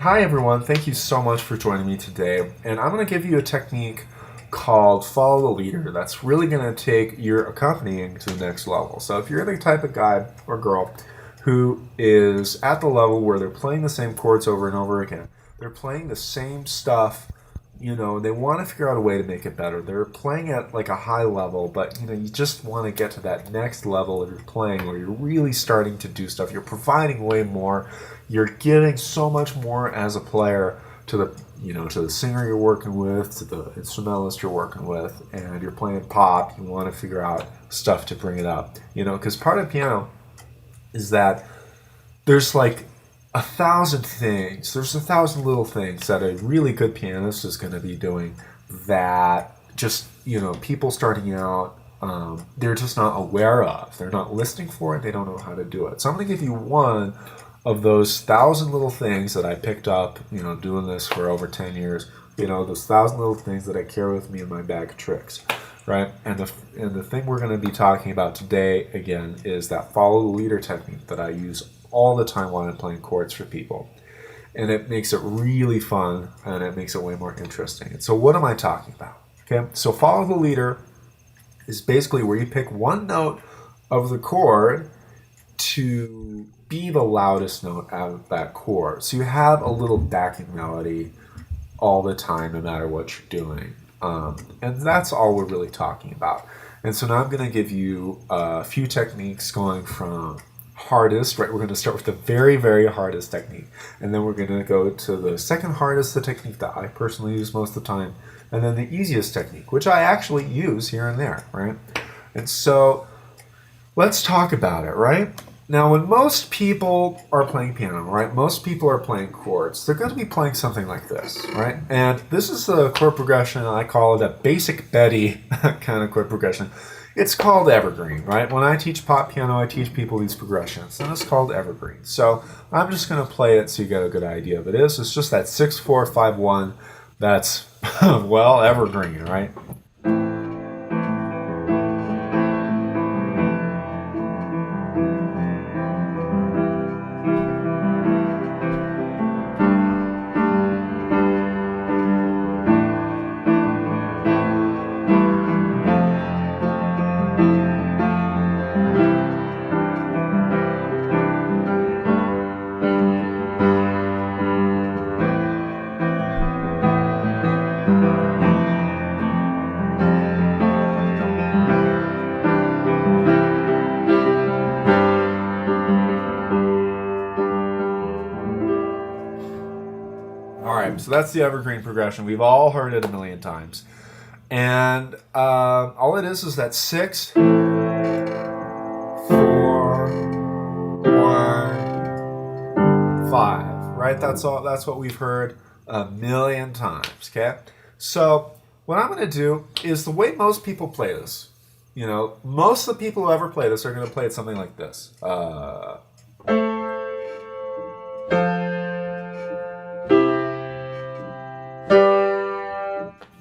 Hi everyone, thank you so much for joining me today. And I'm going to give you a technique called follow the leader that's really going to take your accompanying to the next level. So if you're the type of guy or girl who is at the level where they're playing the same chords over and over again, they're playing the same stuff, they want to figure out a way to make it better. They're playing at like a high level, but you just want to get to that next level of your playing where you're really starting to do stuff. You're providing way more. You're giving so much more as a player to the singer you're working with, to the instrumentalist you're working with, and you're playing pop. You want to figure out stuff to bring it up, because part of piano is that there's like 1,000 things. There's 1,000 little things that a really good pianist is going to be doing that just, people starting out, they're just not aware of. They're not listening for it. They don't know how to do it. So I'm going to give you one of those 1,000 little things that I picked up, doing this for over 10 years, those 1,000 little things that I carry with me in my bag of tricks, right? And the thing we're going to be talking about today, again, is that follow the leader technique that I use all the time when I'm playing chords for people. And it makes it really fun, and it makes it way more interesting. And so what am I talking about? Okay, so follow the leader is basically where you pick one note of the chord to be the loudest note out of that chord. So you have a little backing melody all the time, no matter what you're doing. And that's all we're really talking about. And so now I'm going to give you a few techniques going from hardest, right? We're going to start with the very, very hardest technique. And then we're going to go to the second hardest, the technique that I personally use most of the time. And then the easiest technique, which I actually use here and there, right? And so let's talk about it, right? Now, when most people are playing piano, right, most people are playing chords, they're going to be playing something like this, right? And this is the chord progression, I call it a basic Betty kind of chord progression. It's called evergreen, right? When I teach pop piano, I teach people these progressions, and it's called evergreen. So I'm just going to play it so you get a good idea of it. It's just that 6-4-5-1 that's, well, evergreen, right? So that's the evergreen progression. We've all heard it a million times. And all it is that 6, 4, 1, 5, right? That's what we've heard a million times, okay? So what I'm going to do is the way most people play this, most of the people who ever play this are going to play it something like this.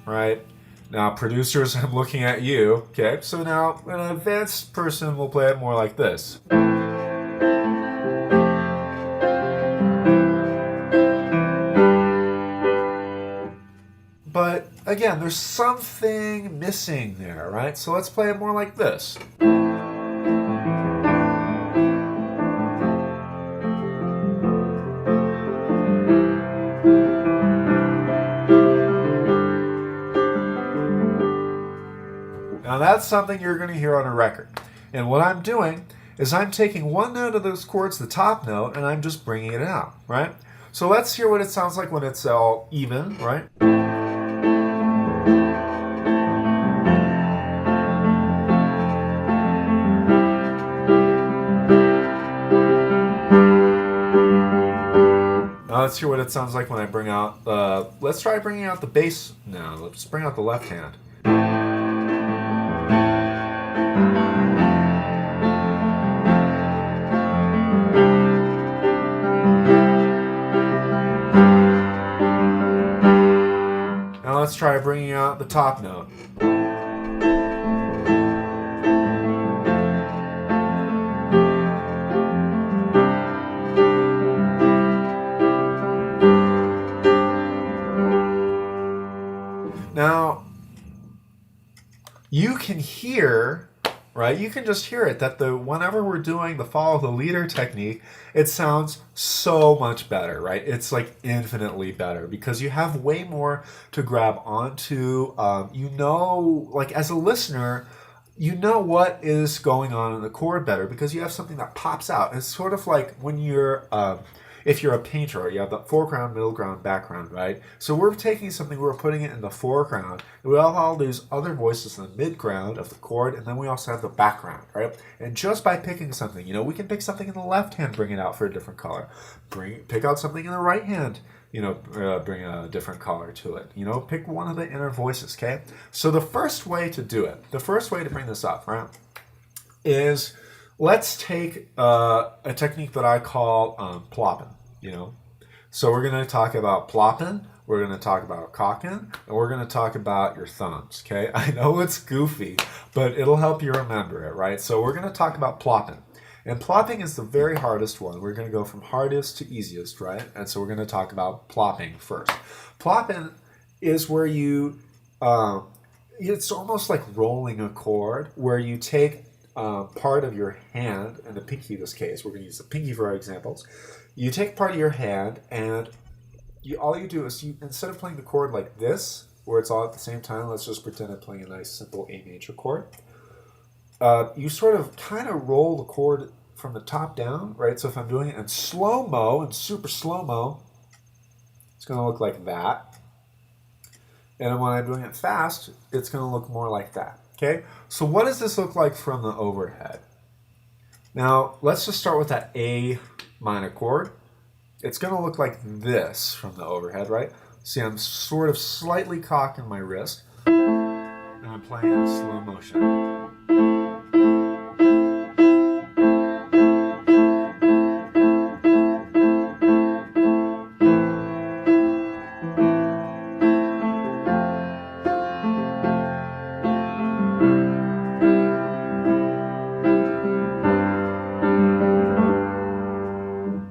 Right? Now, producers, I'm looking at you. Okay, so now an advanced person will play it more like this. But again, there's something missing there, right? So let's play it more like this. Now that's something you're going to hear on a record. And what I'm doing is I'm taking one note of those chords, the top note, and I'm just bringing it out, right? So let's hear what it sounds like when it's all even, right? Now let's hear what it sounds like when I bring out the, let's try bringing out the bass now. Let's bring out the left hand. Now let's try bringing out the top note. you can hear, right? You can just hear it that whenever we're doing the follow the leader technique, it sounds so much better, right? It's like infinitely better because you have way more to grab onto. Like as a listener, you know what is going on in the chord better because you have something that pops out. It's sort of like when if you're a painter, you have the foreground, middle ground, background, right? So we're taking something, we're putting it in the foreground, and we have all these other voices in the midground of the chord, and then we also have the background, right? And just by picking something, we can pick something in the left hand, bring it out for a different color. Pick out something in the right hand, bring a different color to it. Pick one of the inner voices, okay? So the first way to do it, the first way to bring this up, right, is let's take a technique that I call plopping, So we're going to talk about plopping, we're going to talk about cocking, and we're going to talk about your thumbs, okay? I know it's goofy, but it'll help you remember it, right? So we're going to talk about plopping. And plopping is the very hardest one. We're going to go from hardest to easiest, right? And so we're going to talk about plopping first. Plopping is where it's almost like rolling a chord, where you take part of your hand, and the pinky in this case, we're going to use the pinky for our examples. You take part of your hand, and all you do is instead of playing the chord like this, where it's all at the same time, let's just pretend I'm playing a nice simple A major chord. You sort of kind of roll the chord from the top down, right? So if I'm doing it in slow-mo, and super slow-mo, it's going to look like that. And when I'm doing it fast, it's going to look more like that. Okay, so what does this look like from the overhead? Now, let's just start with that A minor chord. It's going to look like this from the overhead, right? See, I'm sort of slightly cocking my wrist, and I'm playing in slow motion.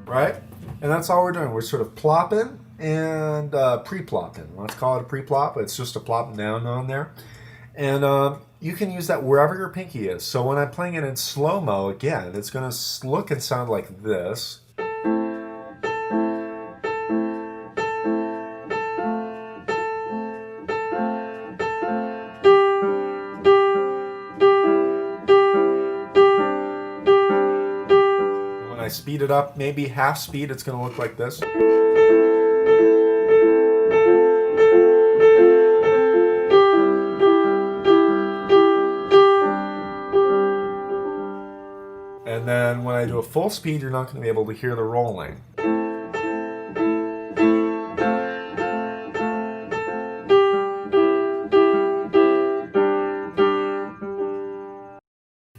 Right? And that's all we're doing. We're sort of plopping and pre-plopping. Let's call it a pre-plop. It's just a plopping down on there. And you can use that wherever your pinky is. So when I'm playing it in slow-mo, again, it's going to look and sound like this. I speed it up, maybe half speed, it's going to look like this. And then when I do a full speed, you're not going to be able to hear the rolling.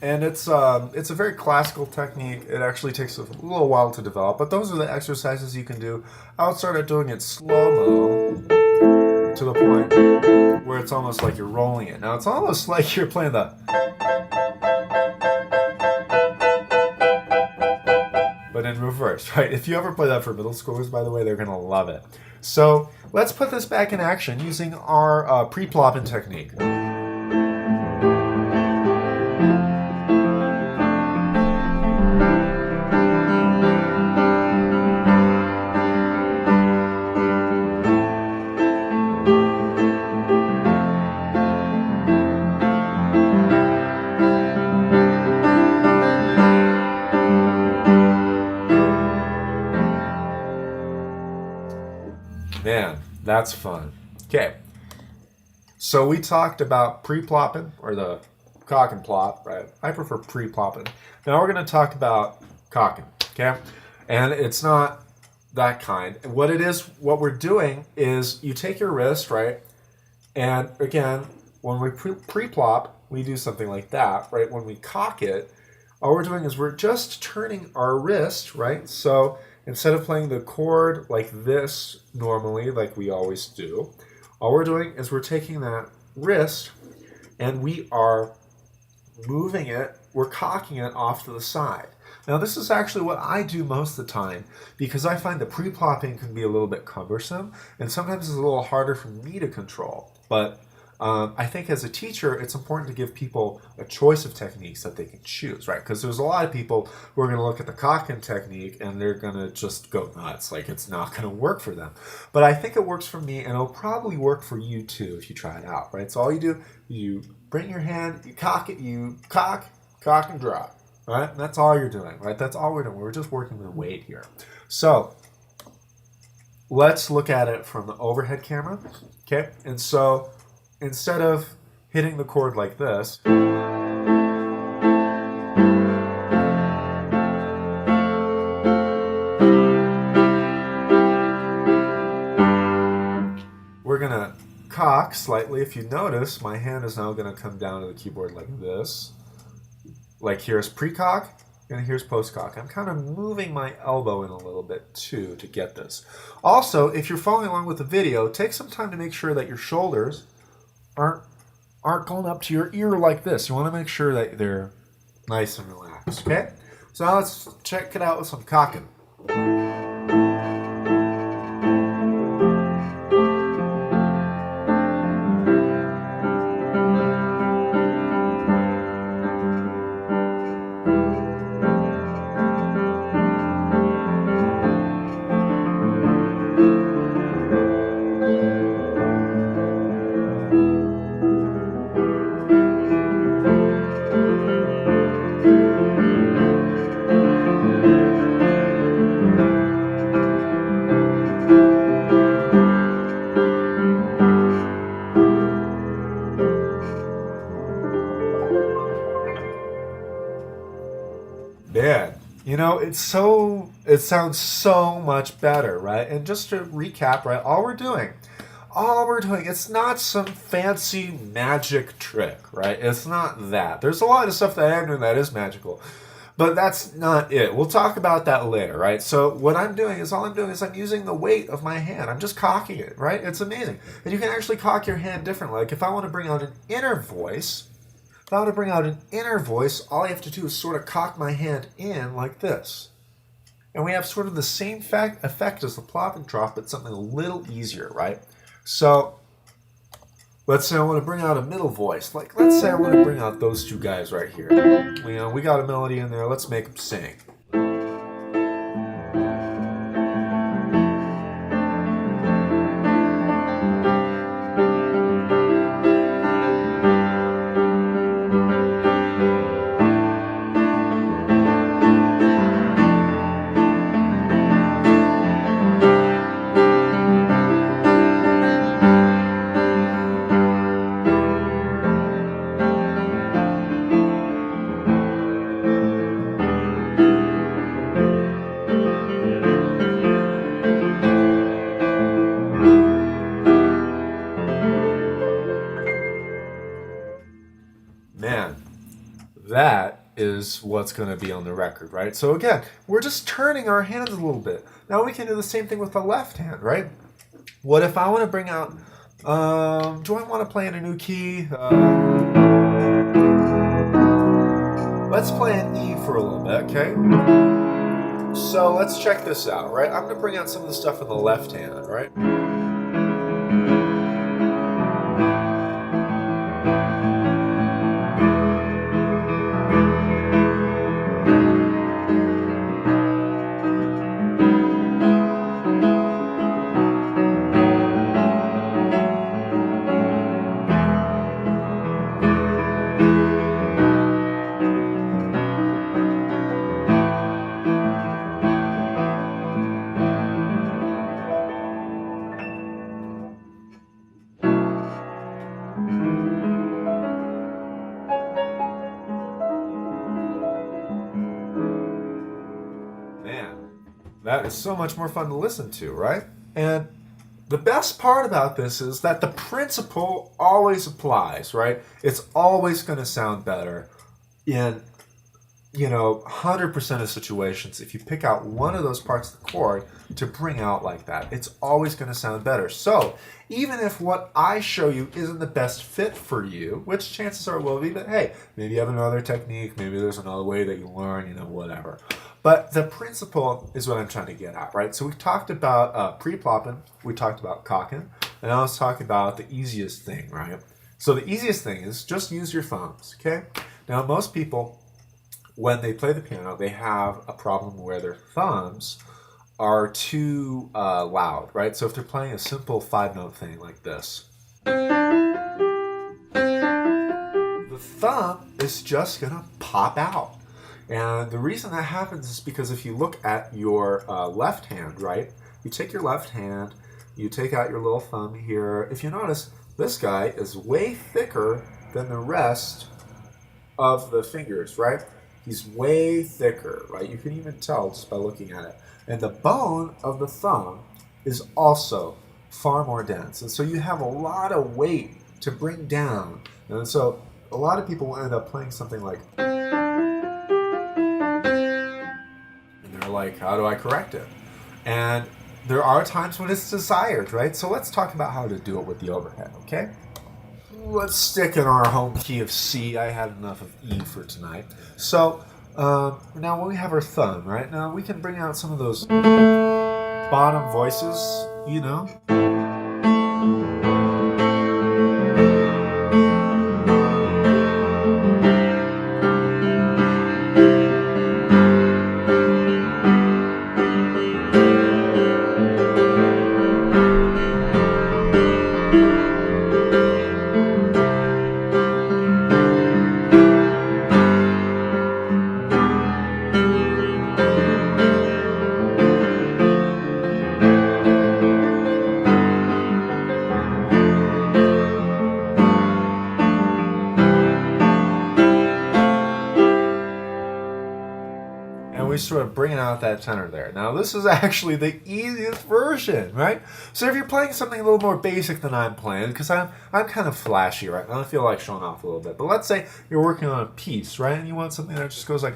And it's a very classical technique. It actually takes a little while to develop, but those are the exercises you can do. I would start doing it slow-mo to the point where it's almost like you're rolling it. Now it's almost like you're playing the, but in reverse, right? If you ever play that for middle schoolers, by the way, they're gonna love it. So let's put this back in action using our pre-plopping technique. Man, that's fun. Okay, so we talked about pre-plopping, or the cock and plop, right? I prefer pre-plopping. Now we're going to talk about cocking, okay? And it's not that kind. What it is, what we're doing is you take your wrist, right? And again, when we pre-plop, we do something like that, right? When we cock it, all we're doing is we're just turning our wrist, right? So instead of playing the chord like this normally, like we always do, all we're doing is we're taking that wrist and we are moving it, we're cocking it off to the side. Now this is actually what I do most of the time because I find the pre-plopping can be a little bit cumbersome and sometimes it's a little harder for me to control. But I think as a teacher, it's important to give people a choice of techniques that they can choose, right? Because there's a lot of people who are going to look at the cocking technique and they're going to just go nuts. Like, it's not going to work for them. But I think it works for me, and it'll probably work for you too if you try it out, right? So all you do, you bring your hand, you cock it, you cock, and drop, right? And that's all you're doing, right? That's all we're doing. We're just working with weight here. So let's look at it from the overhead camera, okay? And so instead of hitting the chord like this, we're going to cock slightly. If you notice, my hand is now going to come down to the keyboard like this. Like, here's pre-cock and here's post-cock. I'm kind of moving my elbow in a little bit too to get this. Also, if you're following along with the video, take some time to make sure that your shoulders aren't going up to your ear like this. You want to make sure that they're nice and relaxed, okay? So now let's check it out with some cocking. Man, you know, it sounds so much better, right? And just to recap, right, all we're doing, it's not some fancy magic trick, right? It's not that. There's a lot of stuff that I'm doing that is magical, but that's not it. We'll talk about that later, right? So what I'm doing is, I'm using the weight of my hand. I'm just cocking it, right? It's amazing. And you can actually cock your hand differently. Like, if I want to bring out an inner voice, all I have to do is sort of cock my hand in like this. And we have sort of the same effect as the plop and drop, but something a little easier, right? So let's say I want to bring out a middle voice. Like, let's say I want to bring out those two guys right here. You know, we got a melody in there. Let's make them sing. Man, that is what's going to be on the record, right? So again, we're just turning our hands a little bit. Now we can do the same thing with the left hand, right? What if I want to bring out, do I want to play in a new key? Let's play an E for a little bit, okay? So let's check this out, right? I'm going to bring out some of the stuff in the left hand, right? That is so much more fun to listen to, right? And the best part about this is that the principle always applies, right? It's always going to sound better in, 100% of situations. If you pick out one of those parts of the chord to bring out like that, it's always going to sound better. So even if what I show you isn't the best fit for you, which chances are it will be, but hey, maybe you have another technique, maybe there's another way that you learn, whatever. But the principle is what I'm trying to get at, right? So we talked about pre-plopping, we talked about cocking, and now let's talk about the easiest thing, right? So the easiest thing is just use your thumbs, okay? Now, most people, when they play the piano, they have a problem where their thumbs are too loud, right? So if they're playing a simple 5-note thing like this, the thumb is just gonna pop out. And the reason that happens is because if you look at your left hand, right? You take your left hand, you take out your little thumb here. If you notice, this guy is way thicker than the rest of the fingers, right? He's way thicker, right? You can even tell just by looking at it. And the bone of the thumb is also far more dense. And so you have a lot of weight to bring down. And so a lot of people will end up playing something like, and they're like, how do I correct it? And there are times when it's desired, right? So let's talk about how to do it with the overhead, okay? Let's stick in our home key of C. I had enough of E for tonight. So now when we have our thumb, right? Now we can bring out some of those bottom voices, you know? And we sort of bringing out that tenor there. Now this is actually the easiest version, right? So if you're playing something a little more basic than I'm playing, because I'm kind of flashy right now, I feel like showing off a little bit. But let's say you're working on a piece, right? And you want something that just goes like,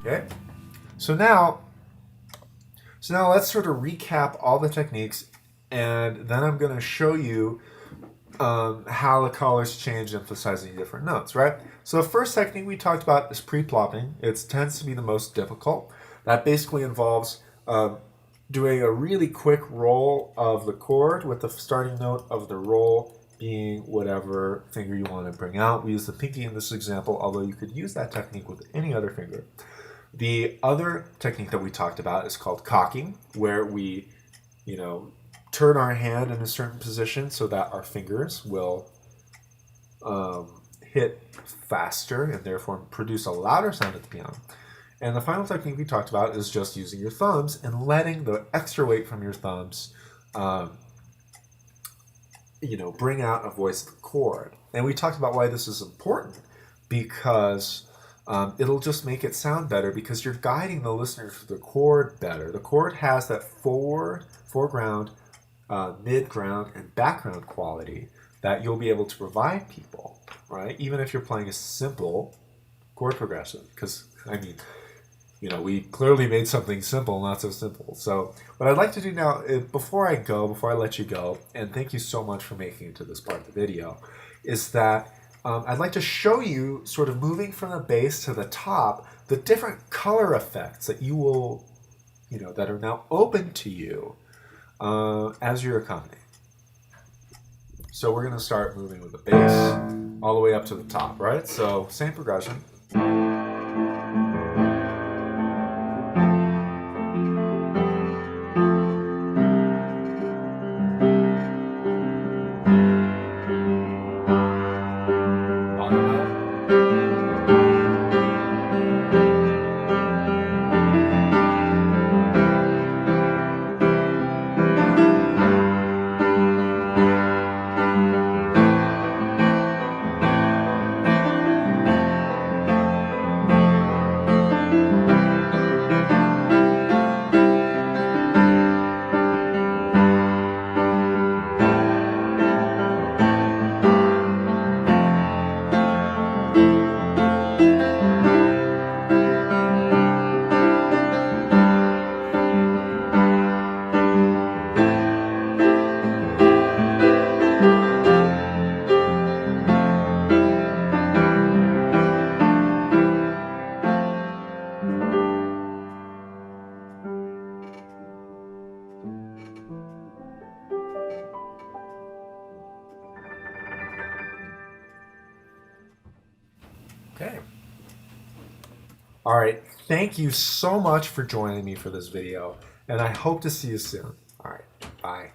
okay? So now let's sort of recap all the techniques, and then I'm going to show you how the colors change, emphasizing different notes, right? So the first technique we talked about is pre-plopping. It tends to be the most difficult. That basically involves doing a really quick roll of the chord with the starting note of the roll being whatever finger you want to bring out. We use the pinky in this example, although you could use that technique with any other finger. The other technique that we talked about is called cocking, where we, turn our hand in a certain position so that our fingers will hit faster and therefore produce a louder sound at the piano. And the final technique we talked about is just using your thumbs and letting the extra weight from your thumbs, bring out a voice chord. And we talked about why this is important, because it'll just make it sound better because you're guiding the listener to the chord better. The chord has that foreground, midground, and background quality that you'll be able to provide people, right? Even if you're playing a simple chord progression, because, we clearly made something simple, not so simple. So what I'd like to do now, before I let you go, and thank you so much for making it to this part of the video, is that I'd like to show you, sort of moving from the bass to the top, the different color effects that you will, that are now open to you as you're accompanying. So we're going to start moving with the bass all the way up to the top, right? So same progression. Okay. All right. Thank you so much for joining me for this video, and I hope to see you soon. All right. Bye.